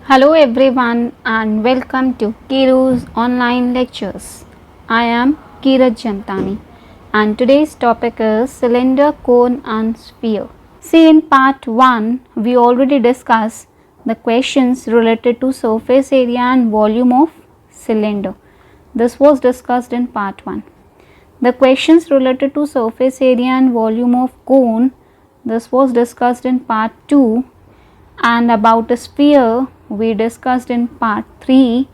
Hello everyone and welcome to Kiru's online lectures. I am Kiraj Jantani and today's topic is cylinder, cone and sphere. See, in part 1 we already discussed the questions related to surface area and volume of cylinder. This was discussed in part 1. The questions related to surface area and volume of cone, this was discussed in part 2, and about a sphere we discussed in part 3.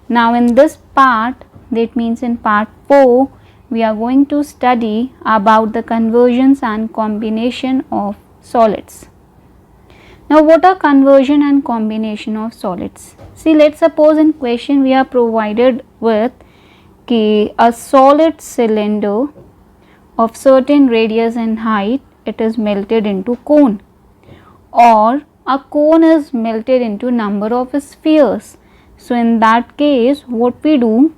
Now in this part, that means in part 4, we are going to study about the conversions and combination of solids. Now what are conversion and combination of solids? See, let's suppose in question we are provided with a solid cylinder of certain radius and height, it is melted into cone, or a cone is melted into number of spheres. So in that case what we do,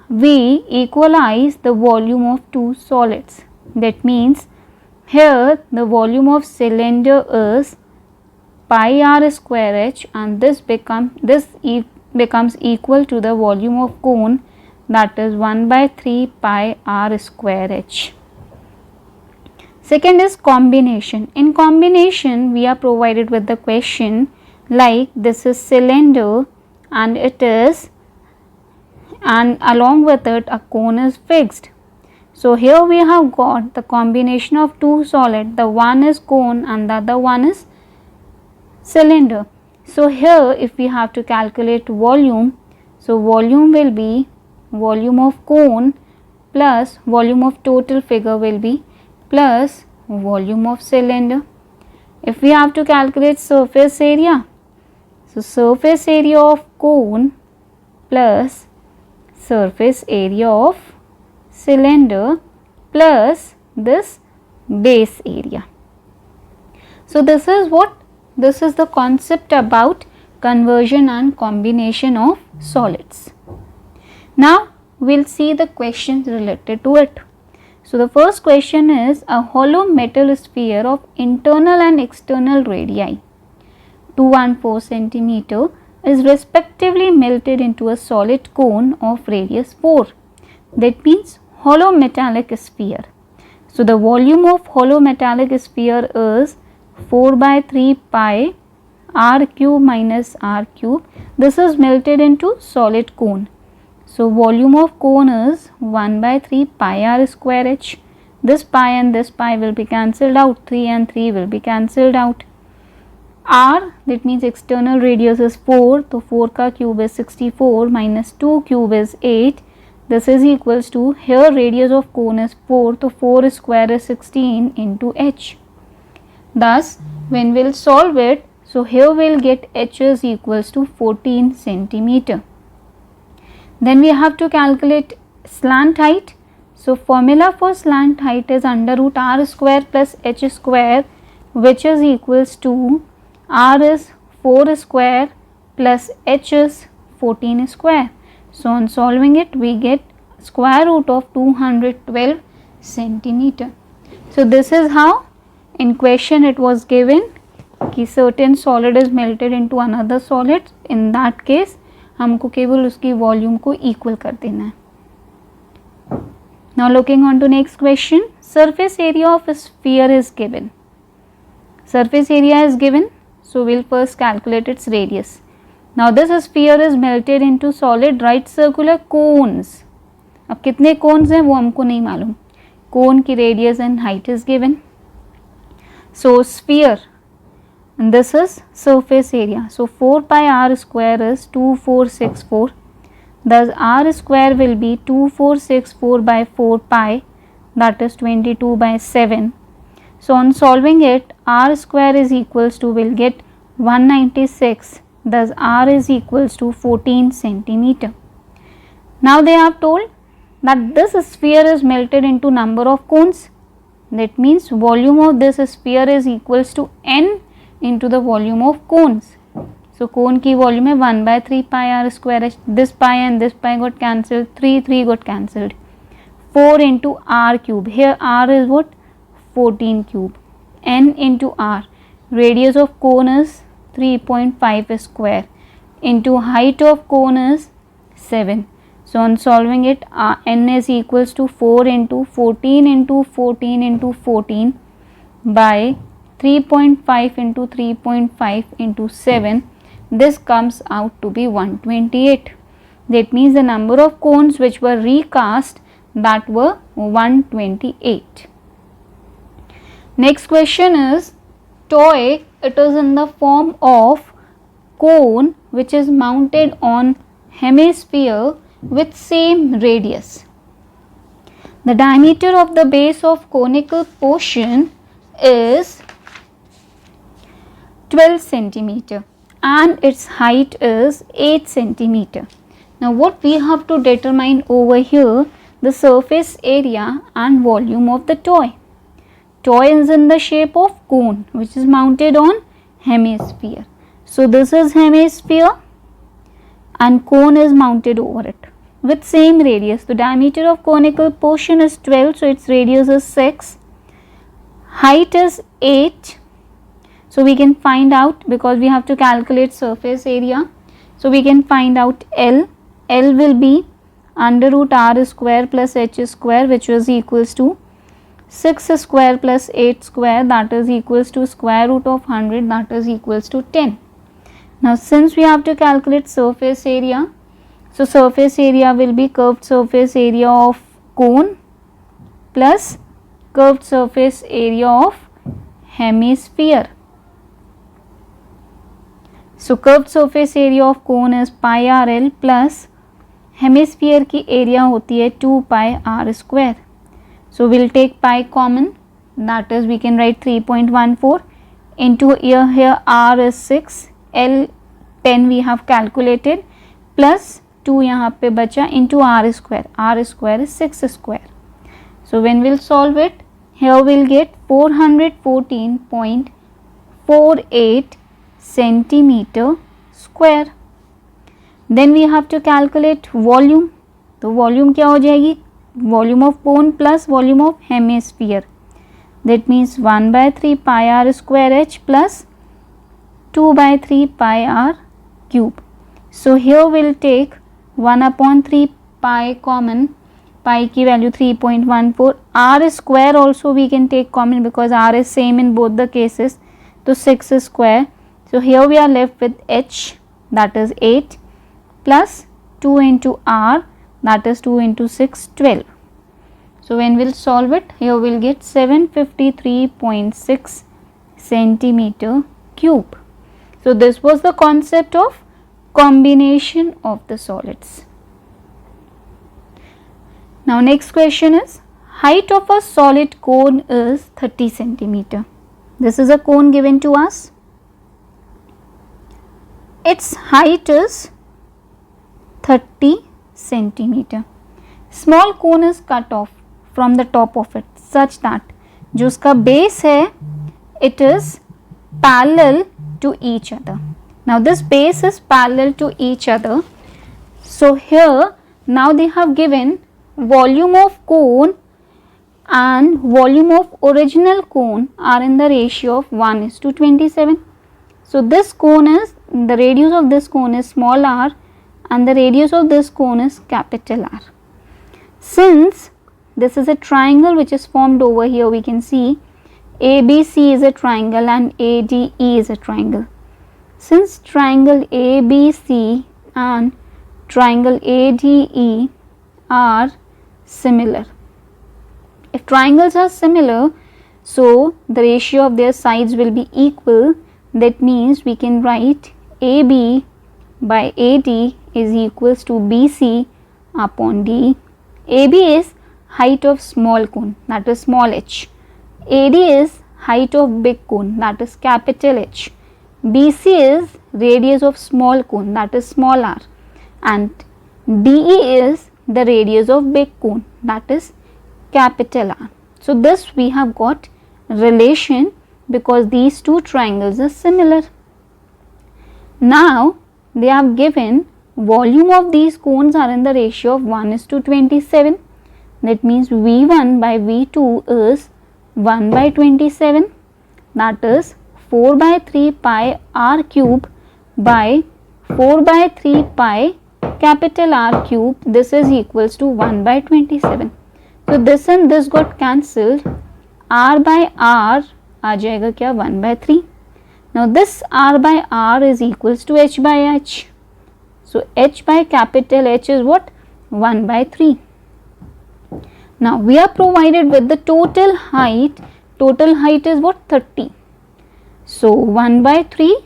we equalize the volume of two solids. That means here the volume of cylinder is pi r square h and this becomes equal to the volume of cone, that is 1 by 3 pi r square h. Second is combination. In combination we are provided with the question like this is cylinder and along with it a cone is fixed. So here we have got the combination of two solid, the one is cone and the other one is cylinder. So here if we have to calculate volume, so volume will be volume of cone plus volume of total figure will be plus volume of cylinder. If we have to calculate surface area, so surface area of cone plus surface area of cylinder plus this base area. So this is the concept about conversion and combination of solids. Now we will see the questions related to it. So the first question is, a hollow metal sphere of internal and external radii 2 and 4 cm is respectively melted into a solid cone of radius 4. That means hollow metallic sphere. So the volume of hollow metallic sphere is 4 by 3 pi r cube minus r cube. This is melted into solid cone. So volume of cone is 1 by 3 pi r square h. This pi and this pi will be cancelled out, 3 and 3 will be cancelled out. R, that means external radius is 4, so 4 ka cube is 64 minus 2 cube is 8. This is equals to, here radius of cone is 4, so 4 square is 16 into h. Thus when we will solve it, so here we will get h is equals to 14 centimeter. Then we have to calculate slant height. So formula for slant height is under root r square plus h square, which is equals to r is 4 square plus h is 14 square. So on solving it we get square root of 212 centimeter. So this is how in question it was given कि certain solid is melted into another solid. In that case हमको केवल उसकी volume को equal कर देना है. Now looking on to next question, surface area of a sphere is given. Surface area is given, so we'll first calculate its radius. Now this sphere is melted into solid right circular cones. अब कितने cones हैं वो हमको नहीं मालूम. Cone की radius and height is given. So sphere, and this is surface area. So 4 pi r square is 2464. Thus r square will be 2464 by 4 pi, that is 22 by 7. So on solving it, r square is equals to, will get 196. Thus r is equals to 14 centimeter. Now they have told that this sphere is melted into number of cones. That means volume of this sphere is equals to n into the volume of cones. So cone की volume है 1 by 3 pi r square h. This pi and this pi got cancelled, 3 got cancelled. 4 into r cube. Here r is what? 14 cube. N into r. Radius of cone is 3.5 square into height of cone is 7. So on solving it, n is equals to 4 into 14 into 14 into 14 by 3.5 into 3.5 into 7. This comes out to be 128. That means the number of cones which were recast, that were 128. Next question is toy. It is in the form of cone which is mounted on hemisphere with same radius. The diameter of the base of conical portion is 12 centimeter and its height is 8 centimeter. Now what we have to determine over here, the surface area and volume of the toy. Toy is in the shape of cone which is mounted on hemisphere. So this is hemisphere and cone is mounted over it with same radius. The diameter of conical portion is 12, so its radius is 6. Height is 8. So we can find out, because we have to calculate surface area. So we can find out L. L will be under root r square plus h square, which was equals to 6 square plus 8 square, that is equals to square root of 100, that is equals to 10. Now since we have to calculate surface area, so surface area will be curved surface area of cone plus curved surface area of hemisphere. So curved surface area of cone is pi rl plus hemisphere की area होती है 2 pi r square. So we'll take pi common, that is we can write 3.14 into here r is 6, l 10 we have calculated, plus 2 यहाँ पे बचा into r square is 6 square. So when we'll solve it, here we'll get 414.48 centimeter square. Then we have to calculate volume. तो volume क्या हो जाएगी, volume of cone plus volume of hemisphere, that means 1 by 3 pi r square h plus 2 by 3 pi r cube. So here we'll take 1 upon 3 pi common, pi की value 3.14, r square also we can take common because r is same in both the cases, so 6 square. So here we are left with h, that is 8 plus 2 into r, that is 2 into 6, 12. So when we'll solve it, here we'll get 753.6 centimeter cube. So this was the concept of combination of the solids. Now next question is, height of a solid cone is 30 centimeter. This is a cone given to us. Its height is 30 centimeter. Small cone is cut off from the top of it such that जो उसका base है, it is parallel to each other. Now this base is parallel to each other. So here now they have given volume of cone and volume of original cone are in the ratio of 1:27. So this cone is, the radius of this cone is small r and the radius of this cone is capital R. Since this is a triangle which is formed over here, we can see ABC is a triangle and ADE is a triangle. Since triangle ABC and triangle ADE are similar, if triangles are similar, so the ratio of their sides will be equal. That means we can write AB by AD is equals to BC upon D. AB is height of small cone, that is small h. AD is height of big cone, that is capital H. BC is radius of small cone, that is small r, and DE is the radius of big cone, that is capital R. So this we have got relation because these two triangles are similar. Now they have given volume of these cones are in the ratio of 1:27. That means V1 by V2 is 1/27, that is 4 by 3 pi r cube by 4 by 3 pi capital R cube. This is equals to 1 by 27. So this and this got cancelled. R by R आ जाएगा क्या 1 by 3. Now this R by R is equals to H by H. So H by capital H is what? 1 by 3. Now we are provided with the total height. Total height is what? 30. So 1 by 3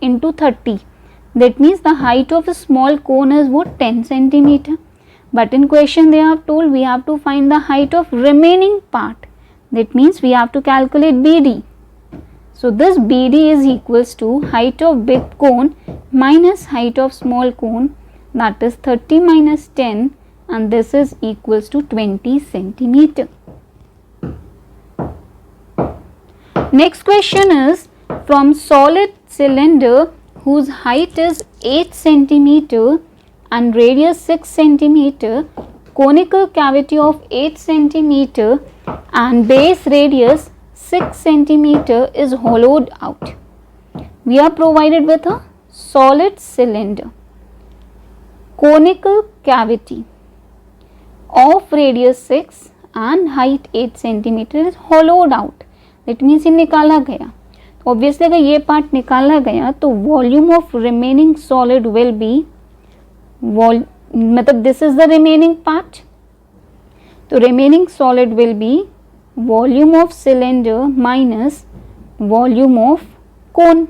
into 30. That means the height of a small cone is what? 10 centimeter. But in question they have told we have to find the height of remaining part. That means we have to calculate BD. So this BD is equals to height of big cone minus height of small cone, that is 30 minus 10, and this is equals to 20 centimeter. Next question is from solid cylinder whose height is 8 centimeter and radius 6 centimeter, conical cavity of 8 centimeter and base radius 6 centimeter is hollowed out. We are provided with a solid cylinder, conical cavity of radius 6 and height 8 centimeter is hollowed out. That means ये निकाला गया. Obviously अगर ये part निकाला गया तो volume of remaining solid will be मतलब this is the remaining part. तो remaining solid will be volume of cylinder minus volume of cone.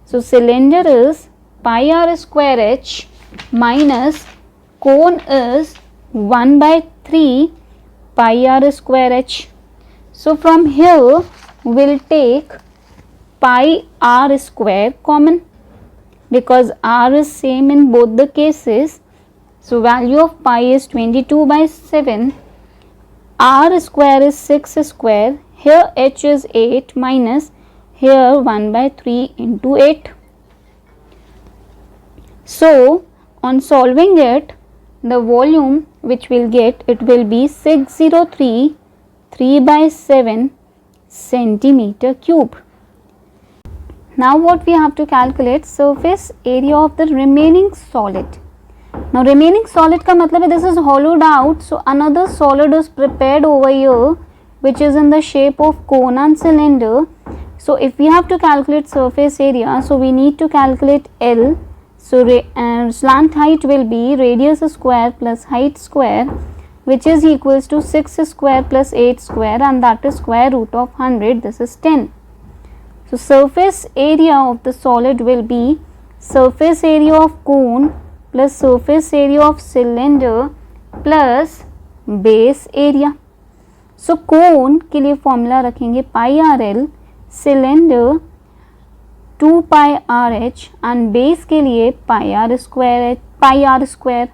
So cylinder is pi r square h minus cone is 1 by 3 pi r square h. So from here we'll take pi r square common because r is same in both the cases. So value of pi is 22 by 7. R square is 6 square. Here h is 8 minus here 1 by 3 into 8. So on solving it, the volume which we'll get, it will be 603 3 by 7 centimeter cube. Now what we have to calculate? Surface area of the remaining solid. Now remaining solid का मतलब है this is hollowed out, so another solid is prepared over here which is in the shape of cone and cylinder. So if we have to calculate surface area, so we need to calculate L. So slant height will be radius square plus height square, which is equals to 6 square plus 8 square, and that is square root of 100. This is 10. So surface area of the solid will be surface area of cone plus surface area of cylinder plus base area. So cone के लिए formula रखेंगे pi R L, cylinder 2 pi R H and base के लिए pi R square.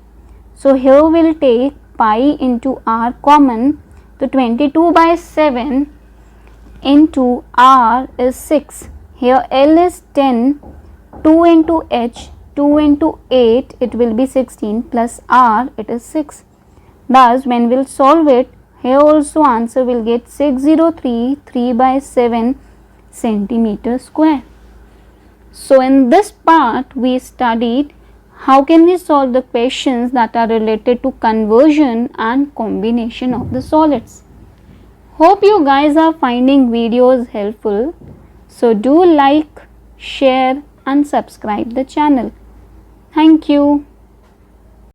So here we'll take pi into r common. So 22 by 7 into r is 6. Here L is 10, 2 into h, 2 into 8, it will be 16 plus r, it is 6. Thus when we'll solve it, here also answer will get 603 3 by 7 centimeter square. So in this part we studied how can we solve the questions that are related to conversion and combination of the solids. Hope you guys are finding videos helpful. So do like, share and subscribe the channel. Thank you.